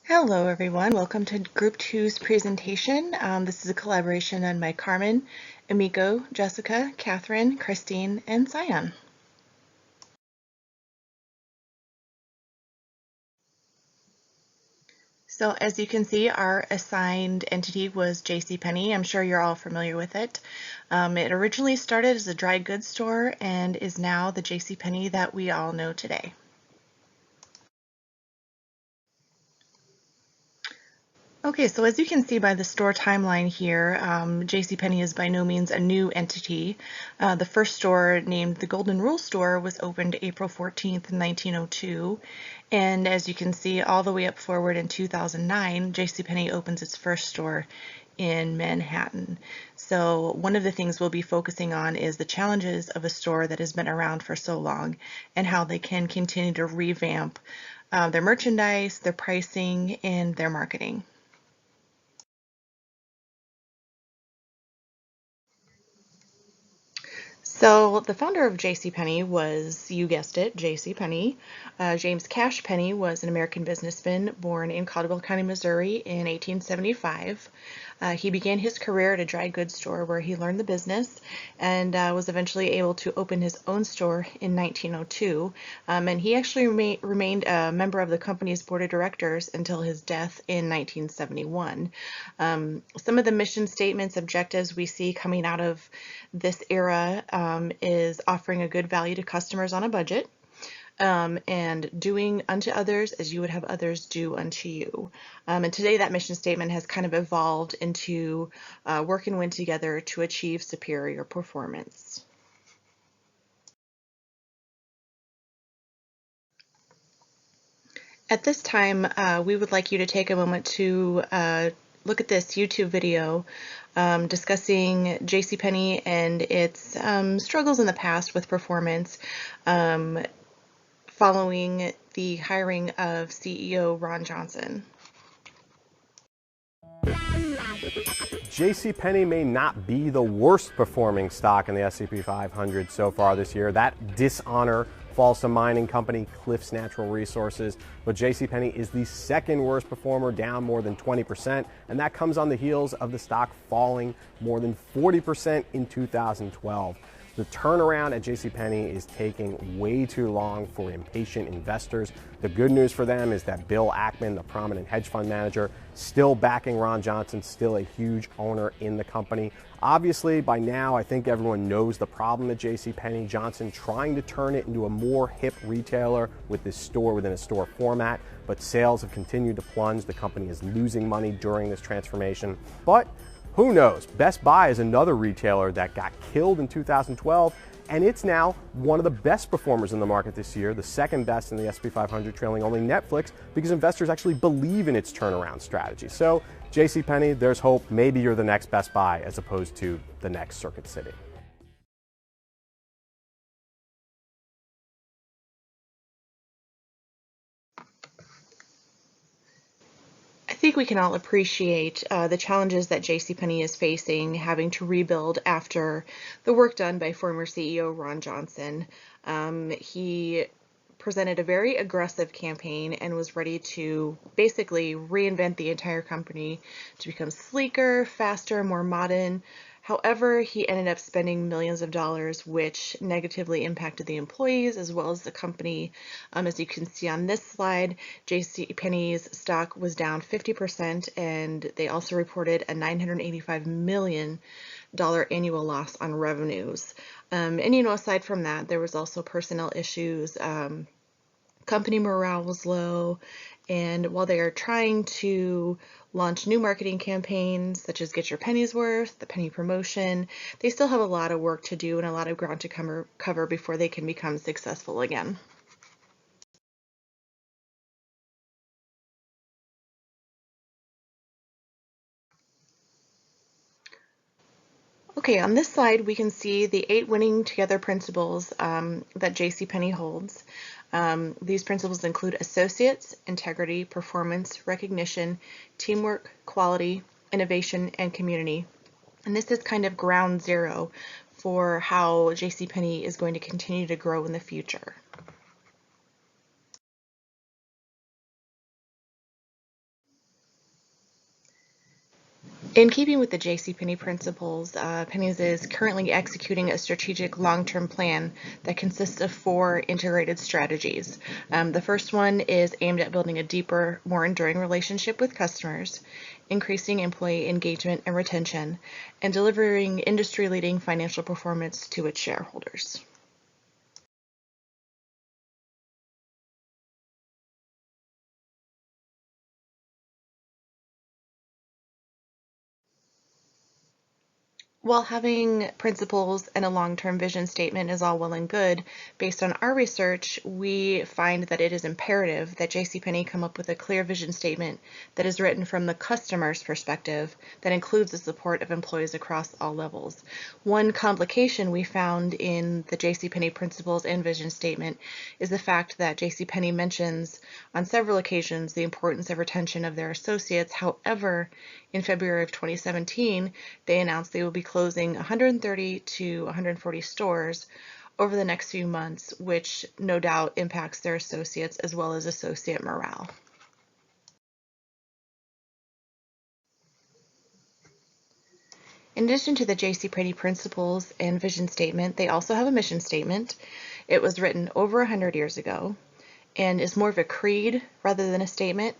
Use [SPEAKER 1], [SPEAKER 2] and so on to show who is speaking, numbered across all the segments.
[SPEAKER 1] Hello everyone, welcome to Group 2's presentation. This is a collaboration on by Carmen, Emiko, Jessica, Catherine, Christine, and Sion. So as you can see, our assigned entity was JCPenney. I'm sure you're all familiar with it. It originally started as a dry goods store and is now the JCPenney that we all know today. Okay, so as you can see by the store timeline here, JCPenney is by no means a new entity. The first store, named the Golden Rule Store, was opened April 14th, 1902. And as you can see, all the way up forward in 2009, JCPenney opens its first store in Manhattan. So one of the things we'll be focusing on is the challenges of a store that has been around for so long and how they can continue to revamp their merchandise, their pricing, and their marketing. So the founder of JCPenney was, you guessed it, JCPenney. James Cash Penney was an American businessman born in Caldwell County, Missouri in 1875. He began his career at a dry goods store where he learned the business and was eventually able to open his own store in 1902. And he actually remained a member of the company's board of directors until his death in 1971. Some of the mission statements, objectives we see coming out of this era is offering a good value to customers on a budget, and doing unto others as you would have others do unto you. And today that mission statement has kind of evolved into work and win together to achieve superior performance. At this time, we would like you to take a moment to look at this YouTube video discussing JCPenney and its struggles in the past with performance following the hiring of CEO Ron Johnson.
[SPEAKER 2] JCPenney may not be the worst performing stock in the S&P 500 so far this year. That dishonor falls to mining company Cliffs Natural Resources, but JCPenney is the second worst performer, down more than 20%, and that comes on the heels of the stock falling more than 40% in 2012. The turnaround at JCPenney is taking way too long for impatient investors. The good news for them is that Bill Ackman, the prominent hedge fund manager, still backing Ron Johnson, still a huge owner in the company. Obviously, by now, I think everyone knows the problem at JCPenney. Johnson trying to turn it into a more hip retailer with this store within a store format, but sales have continued to plunge. The company is losing money during this transformation. But who knows? Best Buy is another retailer that got killed in 2012, and it's now one of the best performers in the market this year, the second best in the S&P 500, trailing only Netflix, because investors actually believe in its turnaround strategy. So JCPenney, there's hope. Maybe you're the next Best Buy as opposed to the next Circuit City.
[SPEAKER 1] I think we can all appreciate the challenges that JCPenney is facing, having to rebuild after the work done by former CEO Ron Johnson. He presented a very aggressive campaign and was ready to basically reinvent the entire company to become sleeker, faster, more modern. However, he ended up spending millions of dollars, which negatively impacted the employees as well as the company. As you can see on this slide, JCPenney's stock was down 50%, and they also reported a $985 million annual loss on revenues. And aside from that, there was also personnel issues. Company morale was low, and while they are trying to launch new marketing campaigns such as Get Your Pennies Worth, the penny promotion, they still have a lot of work to do and a lot of ground to cover before they can become successful again. Okay, on this slide we can see the 8 winning together principles that JCPenney holds. These principles include associates, integrity, performance, recognition, teamwork, quality, innovation, and community. And this is kind of ground zero for how JCPenney is going to continue to grow in the future. In keeping with the JCPenney principles, Penny's is currently executing a strategic long-term plan that consists of 4 integrated strategies. The first one is aimed at building a deeper, more enduring relationship with customers, increasing employee engagement and retention, and delivering industry-leading financial performance to its shareholders. While having principles and a long-term vision statement is all well and good, based on our research, we find that it is imperative that JCPenney come up with a clear vision statement that is written from the customer's perspective that includes the support of employees across all levels. One complication we found in the JCPenney principles and vision statement is the fact that JCPenney mentions on several occasions the importance of retention of their associates. However, in February of 2017, they announced they will be closing 130 to 140 stores over the next few months, which no doubt impacts their associates as well as associate morale. In addition to the JCPenney principles and vision statement, they also have a mission statement. It was written over 100 years ago and is more of a creed rather than a statement,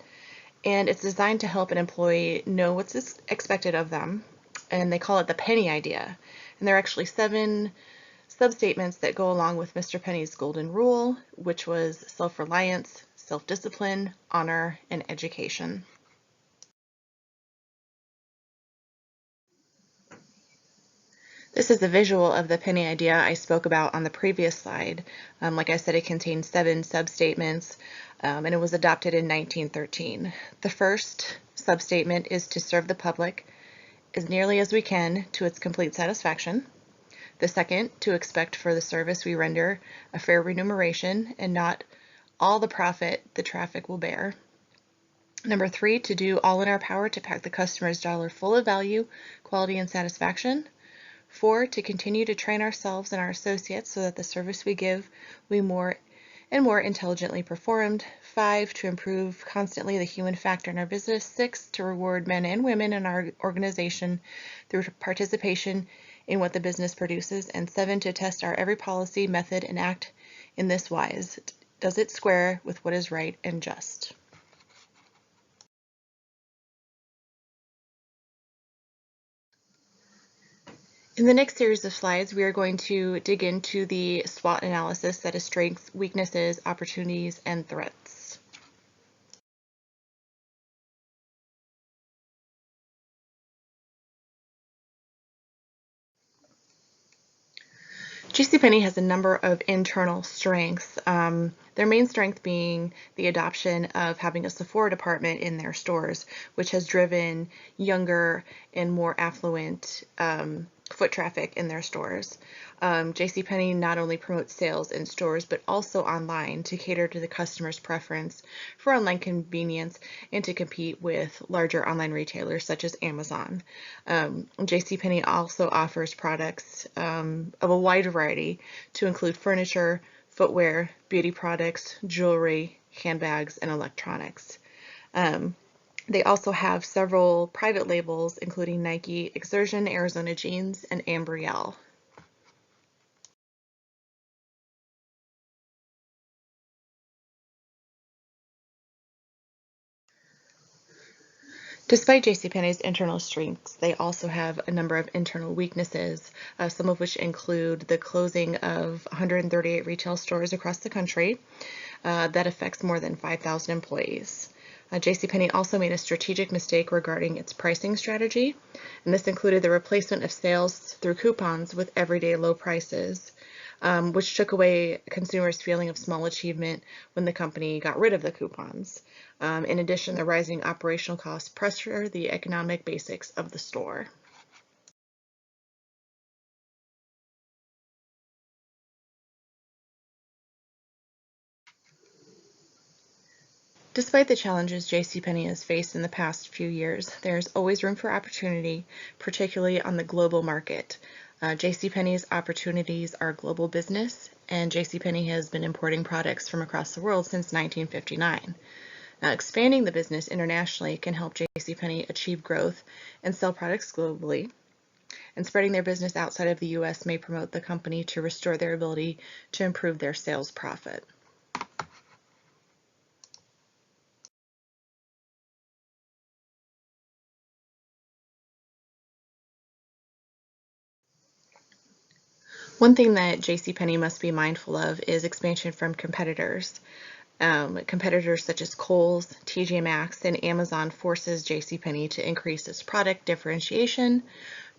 [SPEAKER 1] and it's designed to help an employee know what's expected of them, and they call it the penny idea. And there are actually 7 substatements that go along with Mr. Penny's golden rule, which was self-reliance, self-discipline, honor, and education. This is a visual of the penny idea I spoke about on the previous slide. Like I said, it contains 7 substatements, and it was adopted in 1913. The first substatement is to serve the public as nearly as we can to its complete satisfaction. The second, to expect for the service we render a fair remuneration and not all the profit the traffic will bear. Number 3, to do all in our power to pack the customer's dollar full of value, quality, and satisfaction. 4, to continue to train ourselves and our associates so that the service we give will be more and more intelligently performed. 5, to improve constantly the human factor in our business. 6, to reward men and women in our organization through participation in what the business produces. And 7, to test our every policy, method, and act in this wise. Does it square with what is right and just? In the next series of slides, we are going to dig into the SWOT analysis, that is strengths, weaknesses, opportunities, and threats. JCPenney has a number of internal strengths, their main strength being the adoption of having a Sephora department in their stores, which has driven younger and more affluent foot traffic in their stores. JCPenney not only promotes sales in stores, but also online to cater to the customer's preference for online convenience and to compete with larger online retailers such as Amazon. JCPenney also offers products of a wide variety to include furniture, footwear, beauty products, jewelry, handbags, and electronics. They also have several private labels, including Nike, Exertion, Arizona Jeans, and Ambrielle. Despite JCPenney's internal strengths, they also have a number of internal weaknesses, some of which include the closing of 138 retail stores across the country. That affects more than 5,000 employees. JCPenney also made a strategic mistake regarding its pricing strategy, and this included the replacement of sales through coupons with everyday low prices, which took away consumers' feeling of small achievement when the company got rid of the coupons. In addition, the rising operational costs pressure the economic basics of the store. Despite the challenges JCPenney has faced in the past few years, there is always room for opportunity, particularly on the global market. JCPenney's opportunities are global business, and JCPenney has been importing products from across the world since 1959. Now, expanding the business internationally can help JCPenney achieve growth and sell products globally. And spreading their business outside of the U.S. may promote the company to restore their ability to improve their sales profit. One thing that JCPenney must be mindful of is expansion from competitors. Competitors such as Kohl's, TJ Maxx, and Amazon forces JCPenney to increase its product differentiation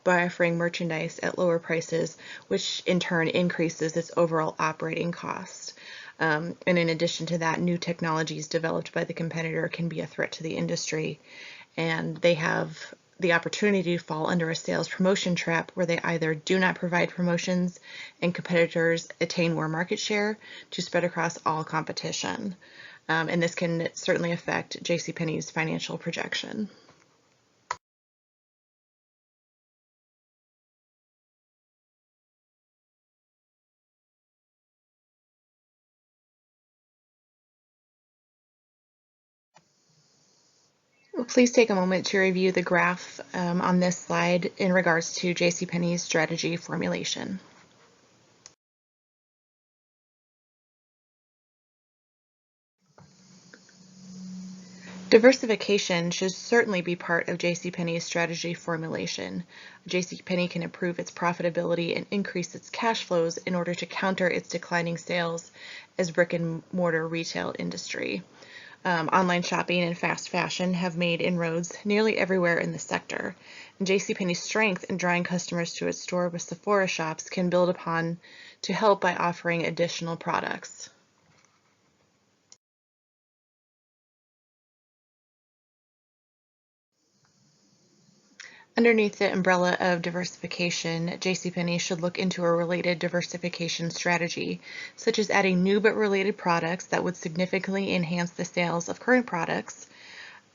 [SPEAKER 1] by offering merchandise at lower prices, which in turn increases its overall operating cost. And in addition to that, new technologies developed by the competitor can be a threat to the industry, and they have the opportunity to fall under a sales promotion trap where they either do not provide promotions and competitors attain more market share to spread across all competition. And this can certainly affect JCPenney's financial projection. Please take a moment to review the graph on this slide in regards to JCPenney's strategy formulation. Diversification should certainly be part of JCPenney's strategy formulation. JCPenney can improve its profitability and increase its cash flows in order to counter its declining sales as brick and mortar retail industry. Online shopping and fast fashion have made inroads nearly everywhere in the sector. And JCPenney's strength in drawing customers to its store with Sephora shops can build upon to help by offering additional products. Underneath the umbrella of diversification, JCPenney should look into a related diversification strategy, such as adding new but related products that would significantly enhance the sales of current products.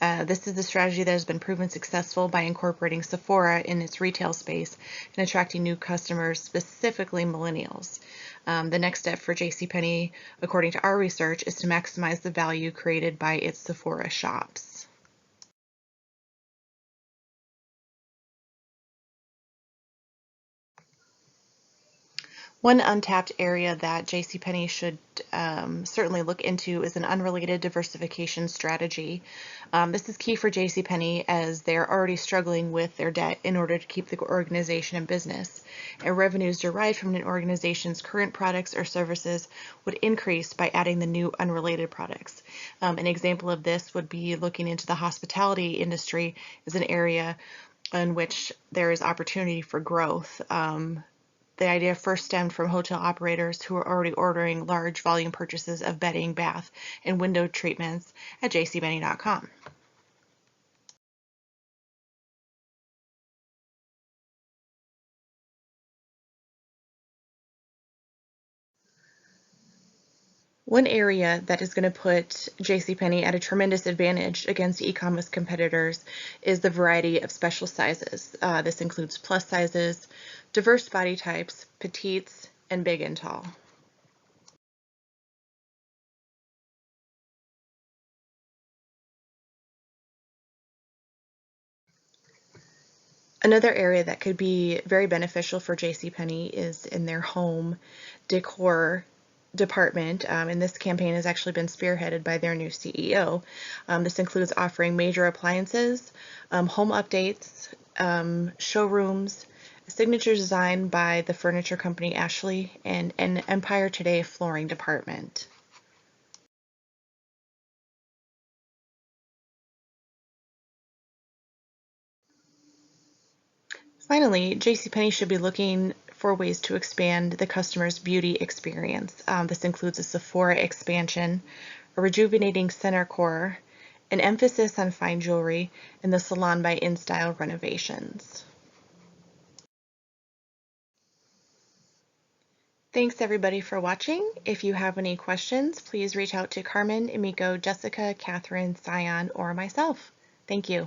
[SPEAKER 1] This is the strategy that has been proven successful by incorporating Sephora in its retail space and attracting new customers, specifically millennials. The next step for JCPenney, according to our research, is to maximize the value created by its Sephora shops. One untapped area that JCPenney should certainly look into is an unrelated diversification strategy. This is key for JCPenney as they're already struggling with their debt in order to keep the organization in business. And revenues derived from an organization's current products or services would increase by adding the new unrelated products. An example of this would be looking into the hospitality industry as an area in which there is opportunity for growth. The idea first stemmed from hotel operators who were already ordering large volume purchases of bedding, bath, and window treatments at jcpenney.com. One area that is going to put JCPenney at a tremendous advantage against e-commerce competitors is the variety of special sizes. This includes plus sizes, diverse body types, petites, and big and tall. Another area that could be very beneficial for JCPenney is in their home decor department, and this campaign has actually been spearheaded by their new CEO. This includes offering major appliances, home updates, showrooms, signature design by the furniture company Ashley, and an Empire Today flooring department. Finally, JCPenney should be looking for ways to expand the customer's beauty experience. This includes a Sephora expansion, a rejuvenating center core, an emphasis on fine jewelry, and the Salon by InStyle renovations. Thanks everybody for watching. If you have any questions, please reach out to Carmen, Emiko, Jessica, Catherine, Sion, or myself. Thank you.